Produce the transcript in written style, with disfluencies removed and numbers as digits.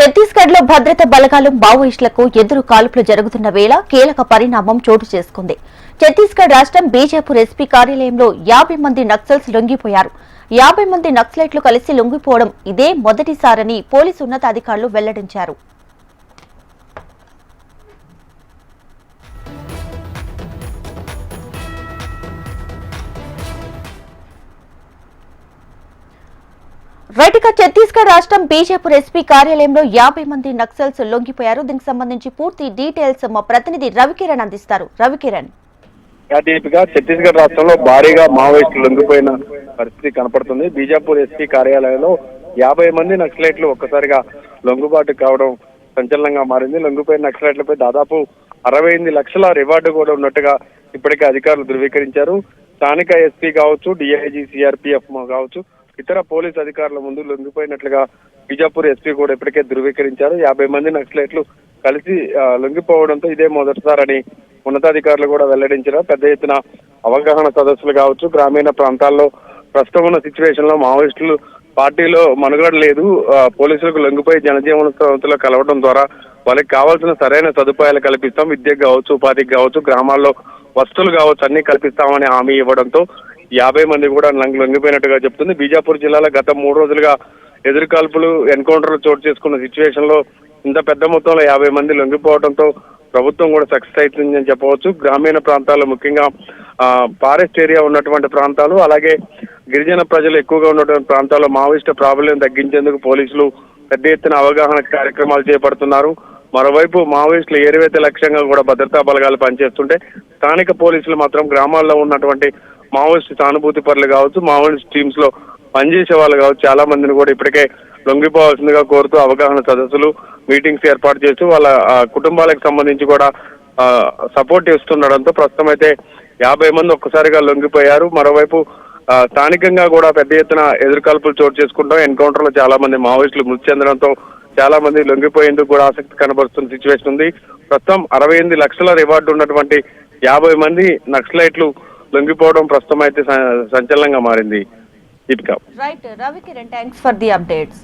ఛత్తీస్గఢ్ లో భద్రతా బలగాలు మావోయిస్టులకు ఎదురు కాల్పులు జరుగుతున్న వేళ కీలక పరిణామం చోటు చేసుకుంది. ఛత్తీస్గఢ్ రాష్ట్రం బీజేపూర్ ఎస్పీ కార్యాలయంలో 50 మంది నక్సల్స్ లొంగిపోయారు. 50 మంది నక్సలైట్లు కలిసి లొంగిపోవడం ఇదే మొదటిసారని పోలీసు ఉన్నతాధికారులు వెల్లడించారు. రైట్గా ఛత్తీస్గఢ్ రాష్ట్రం బీజేపూర్ ఎస్పీ కార్యాలయంలో 50 మంది నక్సల్స్ లొంగిపోయారు. దీనికి సంబంధించి పూర్తి డీటెయిల్స్ మా ప్రతినిధి రవికిరణ్ అందిస్తారు. రవికిరణ్, దీపిగా ఛత్తీస్గఢ్ రాష్ట్రంలో భారీగా మావోయిస్టులు లొంగిపోయిన పరిస్థితి కనపడుతుంది. బీజాపూర్ ఎస్పీ కార్యాలయంలో 50 మంది నక్సలైట్లు ఒక్కసారిగా లొంగుబాటు కావడం సంచలనంగా మారింది. లొంగిపోయిన నక్సలైట్లపై దాదాపు 68 లక్షల రివార్డు కూడా ఉన్నట్టుగా ఇప్పటికే అధికారులు ధృవీకరించారు. స్థానిక ఎస్పీ కావచ్చు, డిఐజీ, సిఆర్పీఎఫ్ కావచ్చు, ఇతర పోలీసు అధికారుల ముందు లొంగిపోయినట్లుగా బీజాపూర్ ఎస్పీ కూడా ఇప్పటికే ధృవీకరించారు. 50 మంది నక్సలైట్లు కలిసి లొంగిపోవడంతో ఇదే మొదటిసారని ఉన్నతాధికారులు కూడా వెల్లడించారు. పెద్ద ఎత్తున అవగాహన సదస్సులు కావచ్చు, గ్రామీణ ప్రాంతాల్లో ప్రస్తుతం ఉన్న సిచ్యువేషన్ లో మావోయిస్టులు పార్టీలో మనుగడ లేదు, పోలీసులకు లొంగిపోయి జనజీవన స్రవంతిలో కలవడం ద్వారా వాళ్ళకి కావాల్సిన సరైన సదుపాయాలు కల్పిస్తాం, విద్యకు కావచ్చు, ఉపాధికి కావచ్చు, గ్రామాల్లో వస్తువులు కావచ్చు అన్ని కల్పిస్తామని హామీ ఇవ్వడంతో 50 మంది కూడా లొంగిపోయినట్టుగా చెప్తుంది. బీజాపూర్ జిల్లాలో గత 3 రోజులుగా ఎదురుకాల్పులు, ఎన్కౌంటర్లు చోటు చేసుకున్న సిచ్యువేషన్ లో ఇంత పెద్ద మొత్తంలో 50 మంది లొంగిపోవడంతో ప్రభుత్వం కూడా సక్సెస్ అవుతుందని చెప్పవచ్చు. గ్రామీణ ప్రాంతాల్లో ముఖ్యంగా ఫారెస్ట్ ఏరియా ఉన్నటువంటి ప్రాంతాలు, అలాగే గిరిజన ప్రజలు ఎక్కువగా ఉన్నటువంటి ప్రాంతాల్లో మావోయిస్టు ప్రాబల్యం తగ్గించేందుకు పోలీసులు పెద్ద ఎత్తున అవగాహన కార్యక్రమాలు చేపడుతున్నారు. మరోవైపు మావోయిస్టులు ఏరువేత లక్ష్యంగా కూడా భద్రతా బలగాలు పనిచేస్తుంటే స్థానిక పోలీసులు మాత్రం గ్రామాల్లో ఉన్నటువంటి మావోయిస్టు సానుభూతి పరులు కావచ్చు, మావోయిస్ట్ టీమ్స్ లో పనిచేసే వాళ్ళు కావచ్చు, చాలా మందిని కూడా ఇప్పటికే లొంగిపోవాల్సిందిగా కోరుతూ అవగాహన సదస్సులు, మీటింగ్స్ ఏర్పాటు చేస్తూ వాళ్ళ కుటుంబాలకు సంబంధించి కూడా సపోర్ట్ ఇస్తుండడంతో ప్రస్తుతం అయితే 50 మంది ఒక్కసారిగా లొంగిపోయారు. మరోవైపు స్థానికంగా కూడా పెద్ద ఎత్తున ఎదురుకాల్పులు చోటు చేసుకుంటాం. ఎన్కౌంటర్ లో చాలా మంది మావోయిస్టులు మృతి చెందడంతో చాలా మంది లొంగిపోయేందుకు కూడా ఆసక్తి కనబరుస్తున్న సిచ్యువేషన్ ఉంది. ప్రస్తుతం 68 లక్షల రివార్డు ఉన్నటువంటి 50 మంది నక్సలైట్లు లొంగిపోవడం ప్రస్తుతం అయితే సంచలనంగా మారింది. Right Ravikiran, thanks for the updates.